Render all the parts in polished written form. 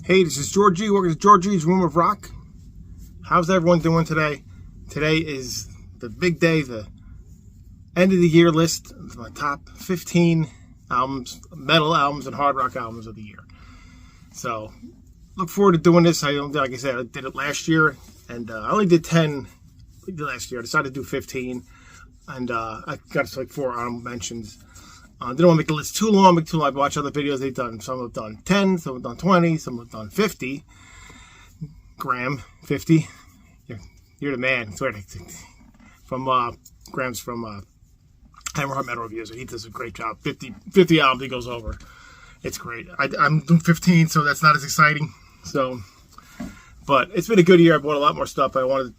Hey, this is Georgie. Welcome to Georgie's Room of Rock. How's everyone doing today? Today is the big day, the end of the year list of my top 15 albums, metal albums and hard rock albums of the year. So, look forward to doing this. Like I said, I did it last year, and I only did 10 last year. I decided to do 15, and I got like 4 honorable mentions. Didn't want to make the list too long. I watch other videos they've done. Some have done 10, some have done 20, some have done 50. Graham, 50. You're the man. I swear to from Graham's from Hammerheart Metal Reviews. He does a great job. 50 albums he goes over. It's great. I'm doing 15, so that's not as exciting. So, but it's been a good year. I bought a lot more stuff. I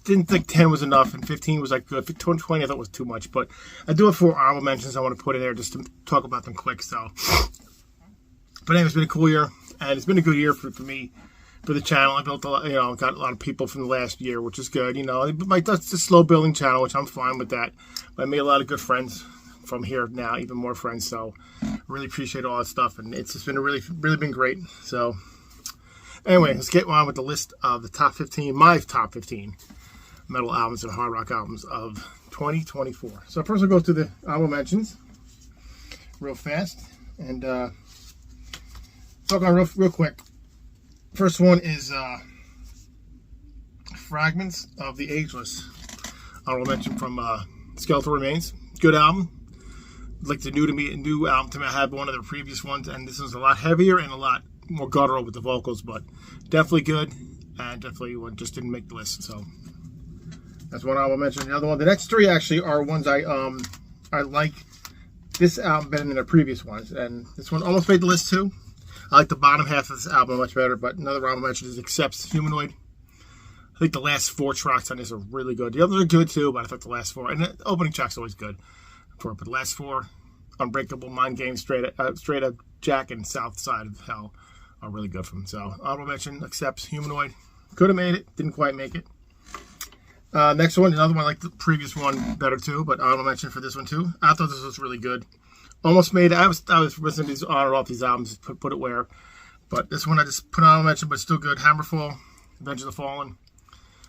didn't think 10 was enough, and 15 was like good. 20 I thought was too much, but I do have 4 honorable mentions I want to put in there just to talk about them quick. So, but anyway, it's been a cool year, and it's been a good year for me, for the channel. I built a lot, got a lot of people from the last year, which is good. It's a slow building channel, which I'm fine with that. But I made a lot of good friends from here now, even more friends. So, I really appreciate all that stuff, and it's just been really been great. So, anyway, let's get on with the list of the top 15, my top 15. Metal albums and hard rock albums of 2024. So first I'll go through the album mentions real fast and talk on real quick. First one is Fragments of the Ageless. Honorable mention from Skeletal Remains. Good album. Like the new album to me. I had one of the previous ones, and this is a lot heavier and a lot more guttural with the vocals, but definitely good, and definitely one just didn't make the list. So that's one album I mentioned. The other one, the next 3 actually are ones I like this album better than the previous ones, and this one almost made the list too. I like the bottom half of this album much better, but another album I mentioned is Accepts Humanoid. I think the last 4 tracks on this are really good. The others are good too, but I thought the last 4, and the opening track's always good for it, but the last 4, Unbreakable, Mind Games, Straight Up Jack, and South Side of Hell are really good from. So honorable mention, Accepts Humanoid. Could have made it, didn't quite make it. Next one, another one like the previous one better too, but honorable mention for this one too. I thought this was really good. Almost made it. I was listening to these on or off these albums, put it where, but this one I just put honorable mention, but still good. Hammerfall, Avenged of the Fallen.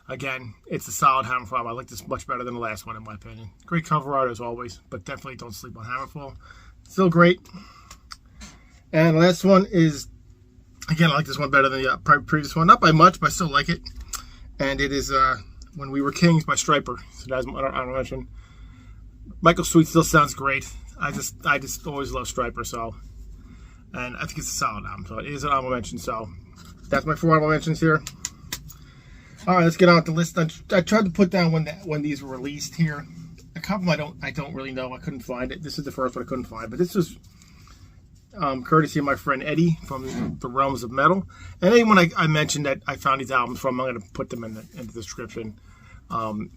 Again, it's a solid Hammerfall. I like this much better than the last one in my opinion. Great cover art as always, but definitely don't sleep on Hammerfall. Still great. And the last one is, again, I like this one better than the previous one. Not by much, but I still like it. And it is When We Were Kings by Stryper. So that's what I mention. Michael Sweet still sounds great. I just always love Stryper, so, and I think it's a solid album. So it is an honorable mention. So that's my 4 honorable mentions here. All right, let's get on with the list. I tried to put down when these were released here. A couple I don't really know. I couldn't find it. This is the first one I couldn't find, but this was courtesy of my friend Eddie from the Realms of Metal. And anyone I mentioned that I found these albums from, I'm going to put them in the description.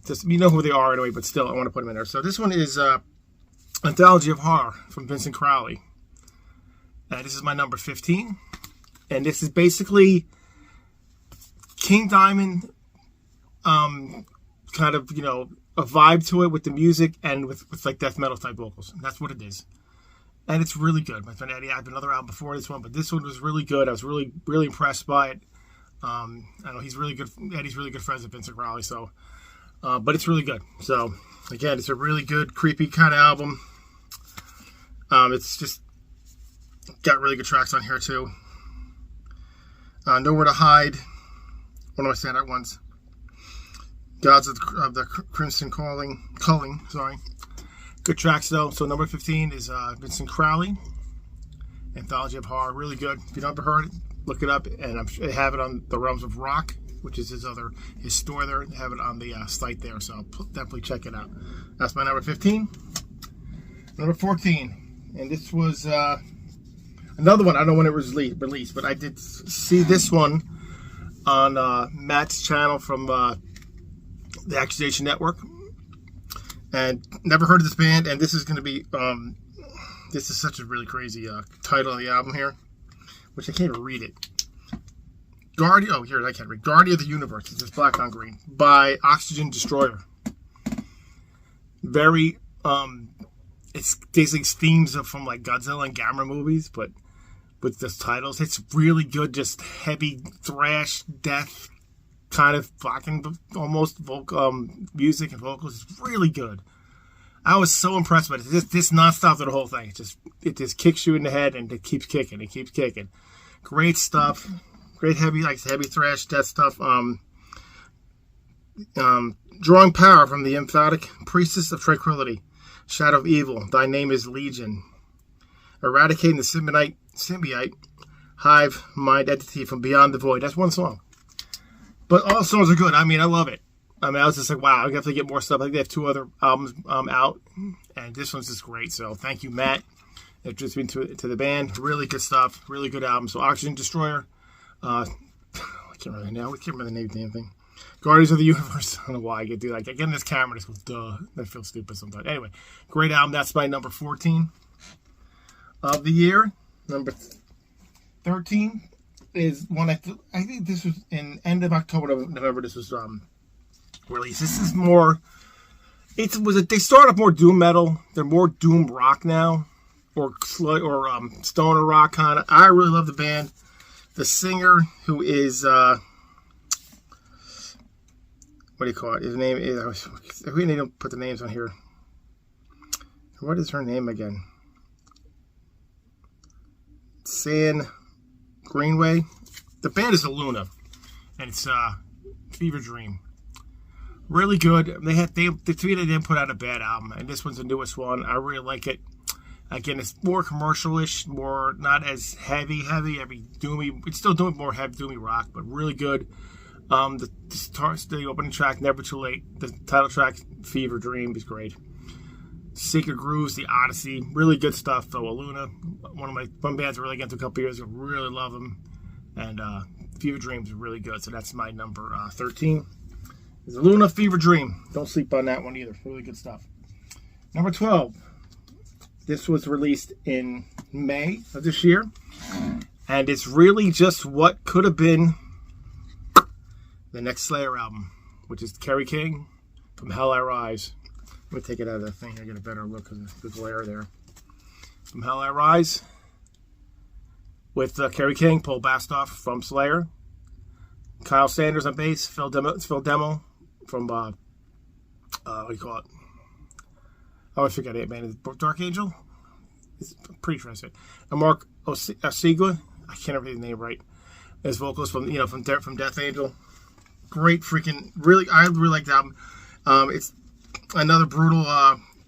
Just, you know who they are anyway, but still, I want to put them in there. So this one is Anthology of Horror from Vincent Crowley. This is my number 15. And this is basically King Diamond, kind of, a vibe to it with the music and with like death metal type vocals. And that's what it is. And it's really good. My friend Eddie had another album before this one, but this one was really good. I was really impressed by it. I know he's really good. Eddie's really good friends with Vincent Crowley, so, but it's really good. So, again, it's a really good, creepy kind of album. It's just got really good tracks on here too. Nowhere to Hide. One of my standout ones. Gods of the Crimson Calling. Sorry. Good tracks though. So number 15 is Vincent Crowley, Anthology of Horror. Really good. If you've never heard it, look it up. And I have it on the Realms of Rock, which is his store there. I have it on the site there, so definitely check it out. That's my number 15. Number 14, and this was another one. I don't know when it was released, but I did see this one on Matt's channel from the Accusation Network. And never heard of this band, and this is going to be, this is such a really crazy title of the album here, which I can't even read it. Guardian of the Universe. It's just black on green. By Oxygen Destroyer. Very, it's basically themes from like Godzilla and Gamera movies, but with the titles. It's really good, just heavy thrash, death kind of fucking almost music and vocals. It's really good. I was so impressed with it. This nonstop through the whole thing. It just kicks you in the head and it keeps kicking. It keeps kicking. Great stuff. Great heavy thrash, death stuff. Drawing power from the emphatic priestess of tranquility, shadow of evil. Thy name is Legion. Eradicating the symbiote hive mind entity from beyond the void. That's one song. But all songs are good. I mean, I love it. I mean, I was just like, wow, I have to get more stuff. I think they have 2 other albums out, and this one's just great. So thank you, Matt. It's just been to the band. Really good stuff. Really good album. So Oxygen Destroyer. I can't remember now. We can't remember the name of the damn thing. Guardians of the Universe. I don't know why I get do like I get in this camera. This goes duh. That feels stupid sometimes. Anyway, great album. That's my number 14 of the year. Number 13 is one I think this was in end of October, November. This was released. This is more. They started off more doom metal. They're more doom rock now, or stoner rock kind of. I really love the band. The singer, who is what do you call it? His name is. We need to put the names on here. What is her name again? San Greenway. The band is Aluna, and it's Fever Dream. Really good. The 3 they didn't put out a bad album, and this one's the newest one. I really like it. Again, it's more commercial-ish, more not as heavy, doomy. It's still doing more heavy, doomy rock, but really good. The opening track, Never Too Late. The title track, Fever Dream, is great. Sacred Grooves, The Odyssey, really good stuff. Though Aluna, one bands I really got into a couple years ago, really love them, and Fever Dream is really good. So that's my number 13. Is Aluna, Fever Dream. Don't sleep on that one either. Really good stuff. Number 12. This was released in May of this year, and it's really just what could have been the next Slayer album, which is Kerry King, From Hell I Rise. Let me take it out of the thing here, get a better look of the glare there. From Hell I Rise, with Kerry King, Paul Bastoff from Slayer, Kyle Sanders on bass, Phil Demo from what do you call it? Oh, I forgot it, man. Dark Angel? I'm pretty sure I said. And Mark Osigwa, I can't remember his name right, as vocalist from Death Angel. Great freaking, I really like the album. It's another brutal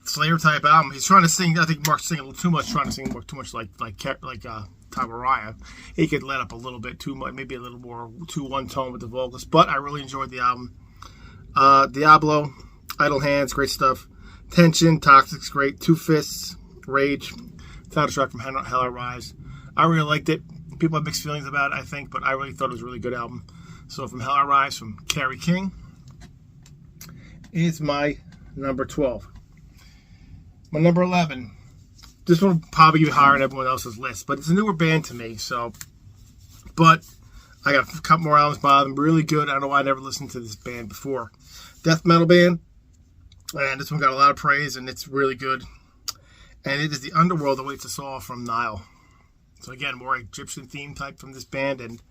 Slayer type album. He's trying to sing. I think Mark's singing a little too much, trying to sing too much like Tom Araya. He could let up a little bit too much, maybe a little more too one tone with the vocals. But I really enjoyed the album. Diablo, Idle Hands, great stuff. Tension, Toxic's great. Two Fists, Rage, title track From Hell I Rise. I really liked it. People have mixed feelings about it, I think, but I really thought it was a really good album. So From Hell I Rise from Kerry King is my number 12. My number 11. This one will probably be higher on everyone else's list, but it's a newer band to me, so. But I got a couple more albums by them. Really good. I don't know why I never listened to this band before. Death metal band. And this one got a lot of praise, and it's really good. And it is The Underworld Awaits Us All from Nile. So again, more Egyptian theme type from this band, and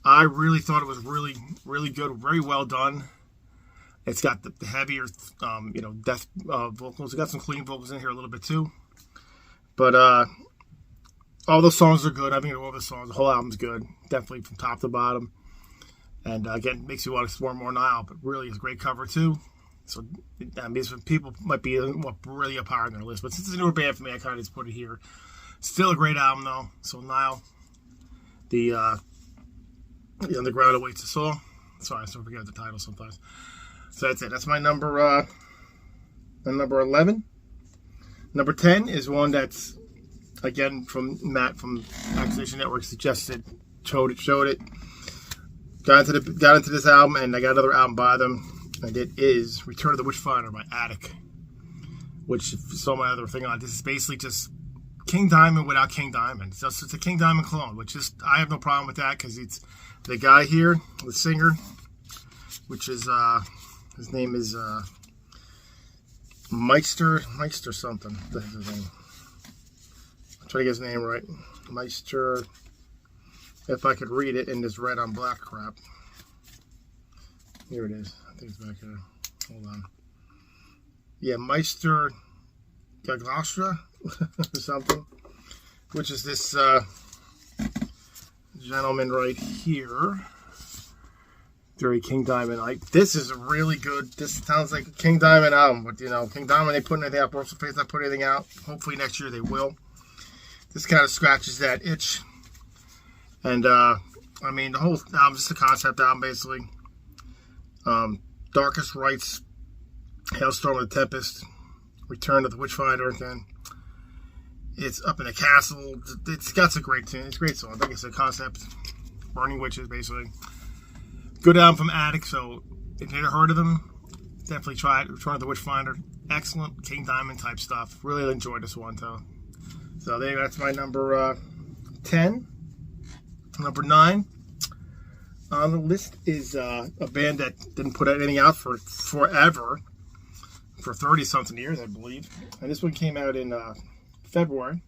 I really thought it was really, really good, very well done. It's got the heavier, death vocals. It got some clean vocals in here a little bit too. But all those songs are good. I mean, all the songs, the whole album's good, definitely from top to bottom. And again, makes you want to explore more Nile, but really it's a great cover too. So I mean, people might be really up higher on their list, but since it's a newer band for me, I kind of just put it here. Still a great album though. So Nile, the Underground Awaits Us All. Sorry, I still forget the title sometimes. So that's it. That's my number 11. Number 10 is one that's again from Matt from Accusation Network suggested, showed it. Got into this album, and I got another album by them. And it is Return of the Witchfinder by Attic, which if you saw my other thing on. This is basically just King Diamond without King Diamond. It's a King Diamond clone, which is, I have no problem with that because it's the guy here, the singer, which is his name is Meister something. That's his name. I'm trying to get his name right. Meister, if I could read it in this red on black crap. Here it is. I think it's back here. Hold on. Yeah, Meister Gaglastra or something, which is this gentleman right here. Very King Diamond. This is really good. This sounds like a King Diamond album, but you know, King Diamond, they put anything out. Broseph Faith not put anything out. Hopefully next year they will. This kind of scratches that itch. And I mean, the whole album is just a concept album, basically. Darkest Rites, Hailstorm of the Tempest, Return of the Witchfinder, then it's Up in the Castle. It's got some great tunes. It's a great song. I think it's a concept. Burning Witches, basically. Good album from Attic, so if you never heard of them, definitely try it. Return of the Witchfinder. Excellent King Diamond type stuff. Really enjoyed this one, too. So there, that's my number 10. Number 9 on the list is a band that didn't put anything out for forever, for 30-something years, I believe. And this one came out in February,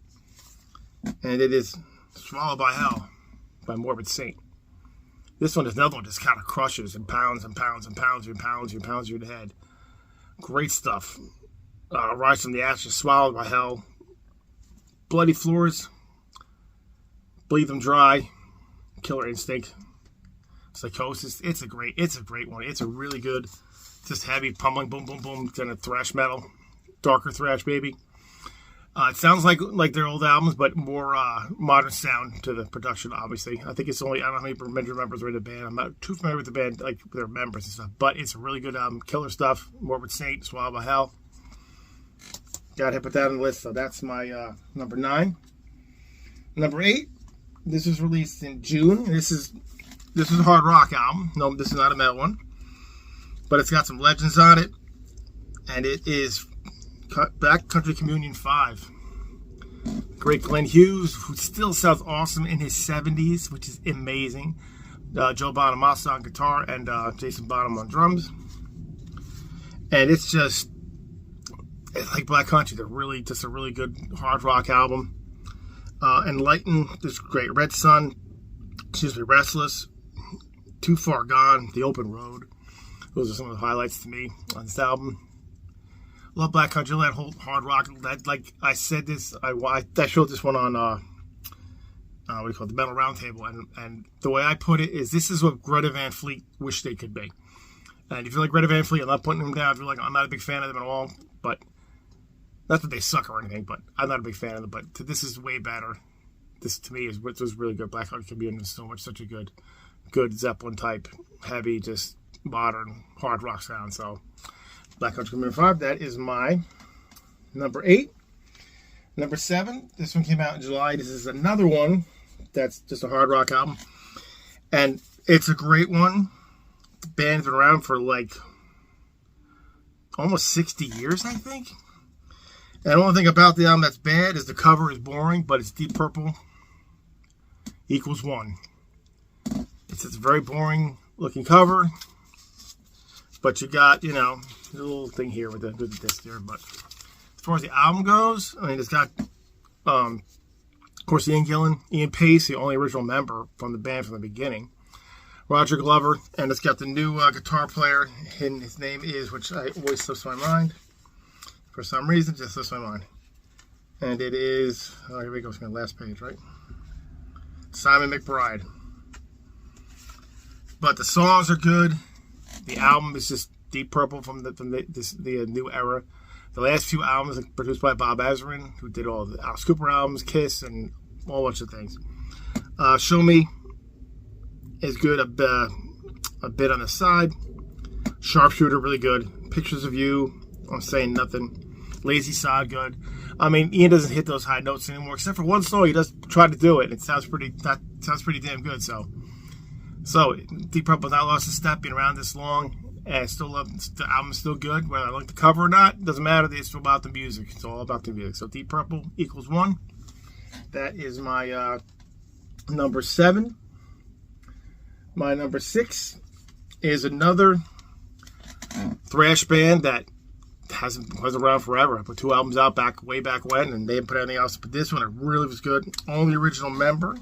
and it is Swallowed by Hell by Morbid Saint. This one is another one that just kind of crushes and pounds and pounds and pounds you and pounds you and pounds you in the head. Great stuff. Rise from the Ashes, Swallowed by Hell, Bloody Floors, Bleed Them Dry, Killer Instinct, Psychosis. It's a great one. It's a really good, just heavy pummeling, boom, boom, boom, kind of thrash metal, darker thrash, baby. It sounds like their old albums, but more modern sound to the production, obviously. I think it's only, I don't know how many major members are in the band. I'm not too familiar with the band, like their members and stuff, but it's a really good album. Killer stuff. Morbid Saint, Swallowed by Hell. Got to put that on the list, so that's my number 9. Number 8, this was released in June. This is a hard rock album. No, this is not a metal one, but it's got some legends on it, and it is Backcountry Communion 5. Great Glenn Hughes, who still sounds awesome in his 70s, which is amazing. Joe Bonamassa on guitar and Jason Bonham on drums. And it's like Black Country. They're really just a really good hard rock album. Enlighten, this great. Red Sun, Restless, Too Far Gone, The Open Road. Those are some of the highlights to me on this album. Love Black Country, that whole hard rock. That, like I said this, I showed this one on what do you call it, the Metal Roundtable, and the way I put it is, this is what Greta Van Fleet wish they could be. And if you like Greta Van Fleet, I'm not putting them down. If you're like, I'm not a big fan of them at all, but not that they suck or anything, but I'm not a big fan of them. But this is way better. This to me is what was really good. Black Country Communion is such a good Zeppelin type, heavy, just modern hard rock sound. So Black Country Communion 5, that is my number 8. Number 7, this one came out in July. This is another one that's just a hard rock album, and it's a great one. The band's been around for like almost 60 years, I think. And the only thing about the album that's bad is the cover is boring, but it's Deep Purple equals 1. It's a very boring looking cover, but you got, you know, a little thing here with the disc there. But as far as the album goes, I mean, it's got, of course, Ian Gillan, Ian Pace, the only original member from the band from the beginning, Roger Glover, and it's got the new guitar player, and his name is, which I always slips my mind. For some reason, just slips my mind. And it is, here we go, it's the last page, right? Simon McBride. But the songs are good. The album is just Deep Purple from the new era. The last few albums are produced by Bob Ezrin, who did all the Alice Cooper albums, Kiss, and a whole bunch of things. Show Me is good, a bit on the side. Sharpshooter, really good. Pictures of You, I'm Saying Nothing. Lazy Sod, good. I mean, Ian doesn't hit those high notes anymore, except for one song. He does try to do it. It sounds pretty damn good. So Deep Purple not lost a step, being around this long, and I still love the album's still good. Whether I like the cover or not, doesn't matter. It's still about the music. It's all about the music. So Deep Purple equals 1. That is my number 7. My number 6 is another thrash band that wasn't around forever. I put 2 albums out way back when, and they didn't put anything else. But this one, it really was good. Only original member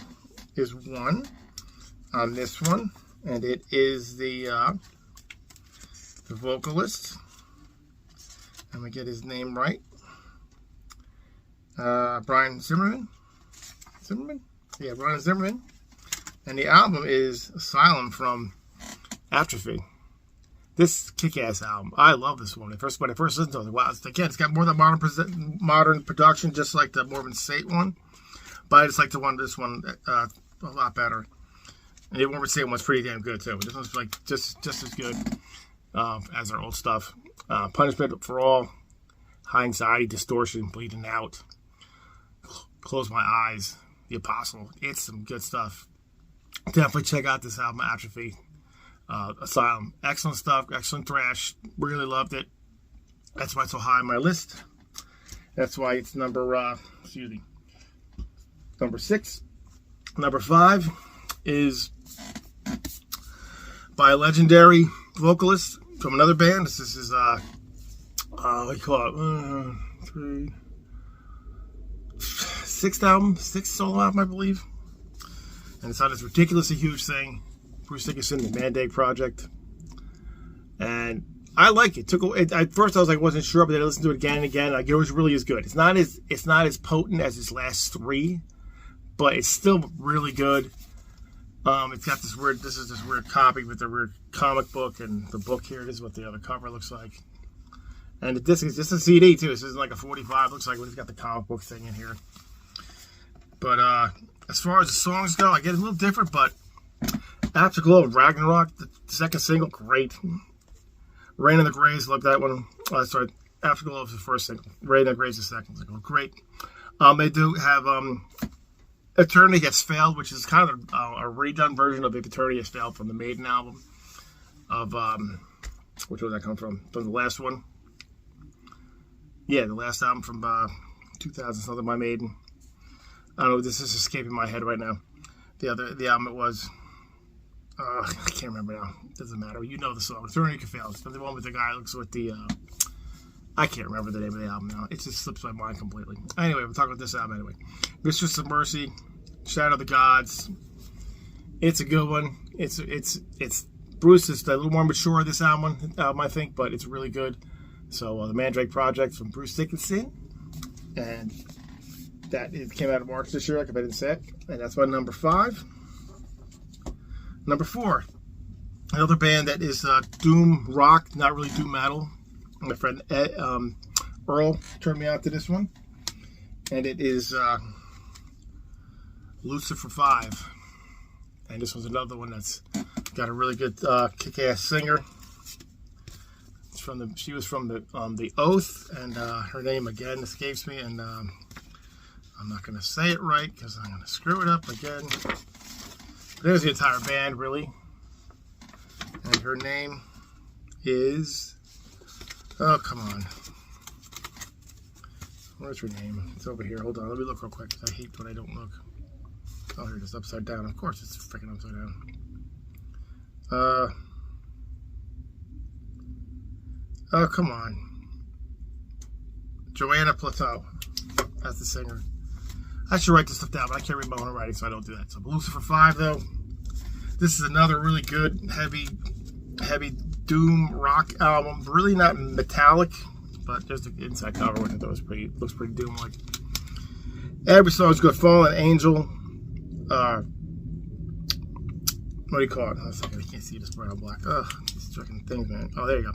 is one on this one, and it is the vocalist. Let me get his name right. Brian Zimmerman. Yeah, Brian Zimmerman. And the album is Asylum from Atrophy. This kick-ass album. I love this one. When I first listened to it, wow, it's got more than modern production, just like the Morbid State one. But I just like this one a lot better. And the Morbid State one's pretty damn good too. This one's like just as good as our old stuff. Punishment for All, High Anxiety, Distortion, Bleeding Out, Close My Eyes, The Apostle. It's some good stuff. Definitely check out this album, Atrophy. Asylum. Excellent stuff. Excellent thrash. Really loved it. That's why it's so high on my list. That's why it's number 6. Number 5 is by a legendary vocalist from another band. This is what do you call it? 6th solo album, I believe. And it's on this ridiculously huge thing. Bruce Dickinson, the Mandate Project. And I like it. At first I was like, wasn't sure, but then I listened to it again and again. Like, it was really as good. It's not as potent as his last 3, but it's still really good. It's got this weird copy with the weird comic book, and the book here. This is what the other cover looks like. And the disc is just a CD too. This isn't like a 45. Looks like it's got the comic book thing in here. But as far as the songs go, I get a little different, but Afterglow of Ragnarok, the second single, great. Rain in the Graves, love that one. Afterglow is the first single. Rain in the Graves is the second single, great. They do have Eternity Has Failed, which is kind of a redone version of If Eternity Has Failed from the Maiden album. Which one did that come from? From the last one. Yeah, the last album from 2000 something by Maiden. I don't know, this is escaping my head right now. The album it was. I can't remember now. Doesn't matter. You know the song. Eternity Can Fail. It's the one with the guy who looks with the. I can't remember the name of the album now. It just slips my mind completely. Anyway, we're talking about this album anyway. Mistress of Mercy, Shadow of the Gods. It's a good one. It's Bruce is a little more mature this album, I think, but it's really good. So the Mandrake Project from Bruce Dickinson, and it came out in March this year, like if I didn't say it, and that's my number 5. Number 4, another band that is doom rock, not really doom metal. My friend Earl turned me out to this one, and it is Lucifer 5. And this was another one that's got a really good kick-ass singer. She was from the Oath, and her name again escapes me, and I'm not going to say it right because I'm going to screw it up again. There's the entire band, really. And her name is... Oh, come on. Where's her name? It's over here. Hold on. Let me look real quick. I hate when I don't look. Oh, here it is. Upside down. Of course it's freaking upside down. Oh, come on. Joanna Plateau. That's the singer. I should write this stuff down, but I can't read my own writing, so I don't do that. So Lucifer 5, though. This is another really good, heavy doom rock album. Really not metallic, but there's the inside cover, which I thought looks pretty doom-like. Every song's good. Fallen Angel. What do you call it? Oh, I can't see this brown black. Ugh, these fucking things, man. Oh, there you go.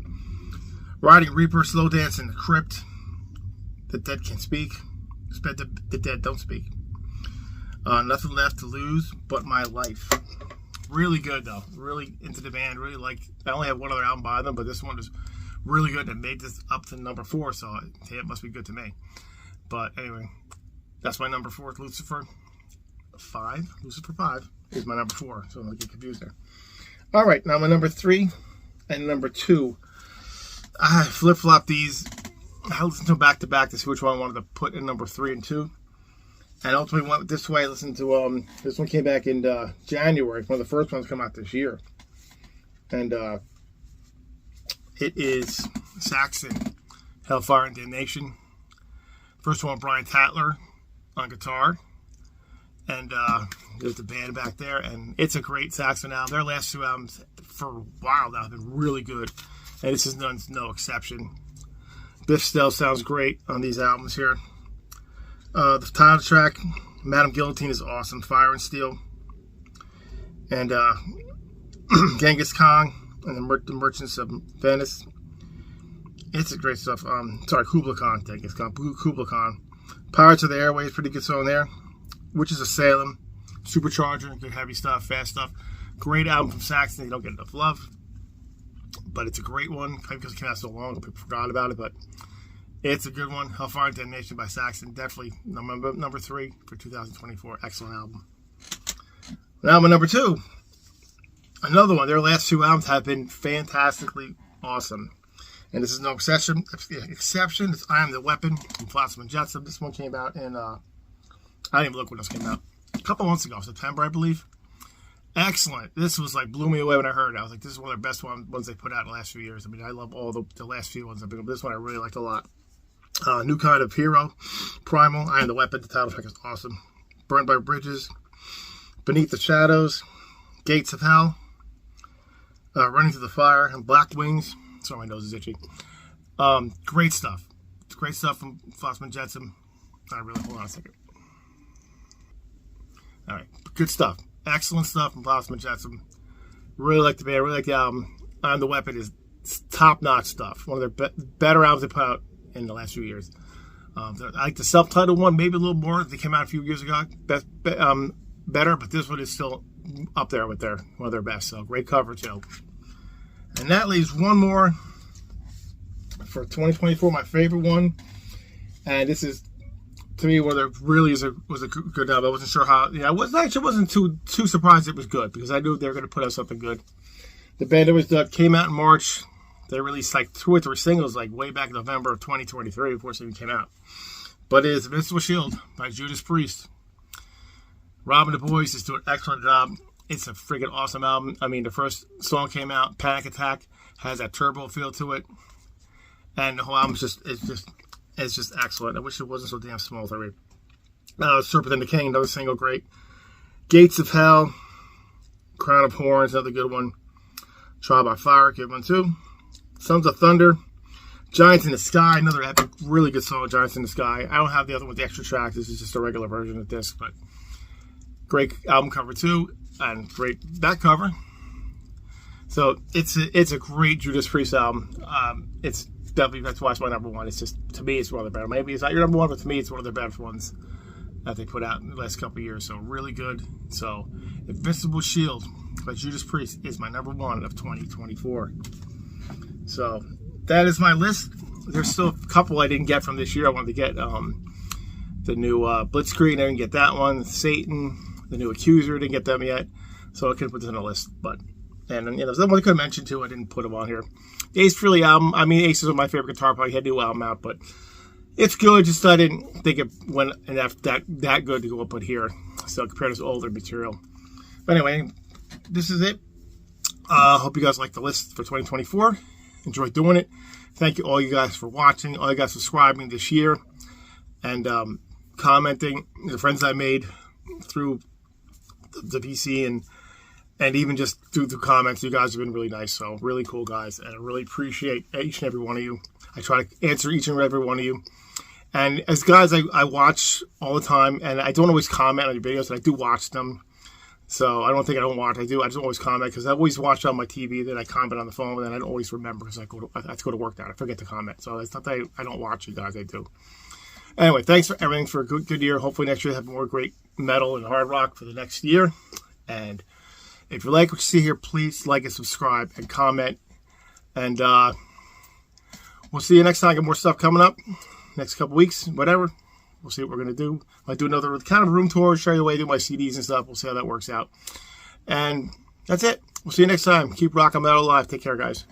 Riding Reaper, Slow Dance in the Crypt. The Dead Can't Speak. The Dead Don't Speak. Nothing Left to Lose But My Life. Really good, though. Really into the band. Really like. I only have one other album by them, but this one is really good and made this up to number 4, so it must be good to me. But anyway, that's my number 4, Lucifer 5. Lucifer 5 is my number 4, so don't get confused there. All right, now my number 3 and number 2. I flip-flop these. I listened to them back-to-back to see which one I wanted to put in number 3 and 2. And ultimately went this way. I listened to, this one came back in January. One of the first ones to come out this year. And it is Saxon, Hellfire and Damnation. First one, Brian Tatler on guitar. And there's the band back there. And it's a great Saxon album. Their last two albums for a while now have been really good. And this is no exception. Biff still sounds great on these albums here. The title track, Madame Guillotine, is awesome. Fire and Steel. And Genghis Khan and the Merchants of Venice. It's a great stuff. Kubla Khan. Genghis Khan. Kubla Khan. Pirates of the Airways, pretty good song there. Witches of Salem. Supercharger, good heavy stuff, fast stuff. Great album from Saxon. You don't get enough love. But it's a great one. Because it came out so long, people forgot about it. But it's a good one. Hellfire and Damnation by Saxon. Definitely number 3 for 2024. Excellent album. Album number 2. Another one. Their last 2 albums have been fantastically awesome. And this is no exception. It's I Am the Weapon from Flotsam and Jetsam. This one came out in, I didn't even look when this came out. A couple months ago, September, I believe. Excellent. This was like, blew me away when I heard it. I was like, this is one of their best ones they put out in the last few years. I mean, I love all the last few ones. This one I really liked a lot. New Kind of Hero, Primal, I Am the Weapon. The title track is awesome. Burned by Bridges, Beneath the Shadows, Gates of Hell, Running Through the Fire, and Black Wings. Sorry, my nose is itchy. Great stuff. It's great stuff from Flotsam and Jetsam. Hold on a second. All right, good stuff. Excellent stuff from Flotsam and Jetsam. Really like the band. Really like the album. I Am the Weapon is top-notch stuff. One of their better albums they put out in the last few years. I like the self-titled one, maybe a little more. They came out a few years ago. Better, but this one is still up there with one of their best. So great cover too. And that leaves one more for 2024, my favorite one. And this is, to me, where there really was a good album. I wasn't sure how. Yeah, I wasn't too surprised it was good because I knew they were going to put out something good. The band that came out in March. They released like 2 or 3 singles like way back in November of 2023 before it even came out. But it is Invincible Shield by Judas Priest. Robin Du Bois is doing an excellent job. It's a freaking awesome album. I mean, the first song came out, Panic Attack, has that turbo feel to it. And the whole album is just excellent. I wish it wasn't so damn small. Serpent and the King, another single, great. Gates of Hell, Crown of Horns, another good one. Trial by Fire, good one too. Sons of Thunder, Giants in the Sky, another epic, really good song, Giants in the Sky. I don't have the other one with the extra tracks. This is just a regular version of this, but great album cover too, and great back cover. So it's a great Judas Priest album. It's definitely, that's why it's my number 1. It's just, to me, it's one of the better. Maybe it's not your number 1, but to me, it's one of the best ones that they put out in the last couple of years. So really good. So Invincible Shield by Judas Priest is my number 1 of 2024. So that is my list. There's still a couple I didn't get from this year. I wanted to get the new Blitzkrieg. I didn't get that one. Satan, the new Accuser, didn't get them yet. So I couldn't put this on the list. Someone I could have mentioned too. I didn't put them on here. Ace Frehley album. I mean, Ace is my favorite guitar player. He had a new album out, but it's good. Just I didn't think it went that good to go up put here. So compared to older material. But anyway, this is it. Hope you guys like the list for 2024. Enjoyed doing it. Thank you all you guys for watching, all you guys subscribing this year, and commenting. The friends I made through the PC and even just through the comments, you guys have been really nice. So really cool guys, and I really appreciate each and every one of you. I try to answer each and every one of you. And as guys, I watch all the time, and I don't always comment on your videos, but I do watch them. So I don't think I don't watch. I do. I just always comment because I always watch on my TV. Then I comment on the phone, and then I don't always remember because I have to go to work now. I forget to comment. So it's not that I don't watch you guys. I do. Anyway, thanks for everything for a good year. Hopefully next year have more great metal and hard rock for the next year. And if you like what you see here, please like and subscribe and comment. And we'll see you next time. I got more stuff coming up next couple weeks. Whatever. We'll see what we're going to do. I might do another kind of room tour, show you the way I do my CDs and stuff. We'll see how that works out. And that's it. We'll see you next time. Keep rocking metal alive. Take care, guys.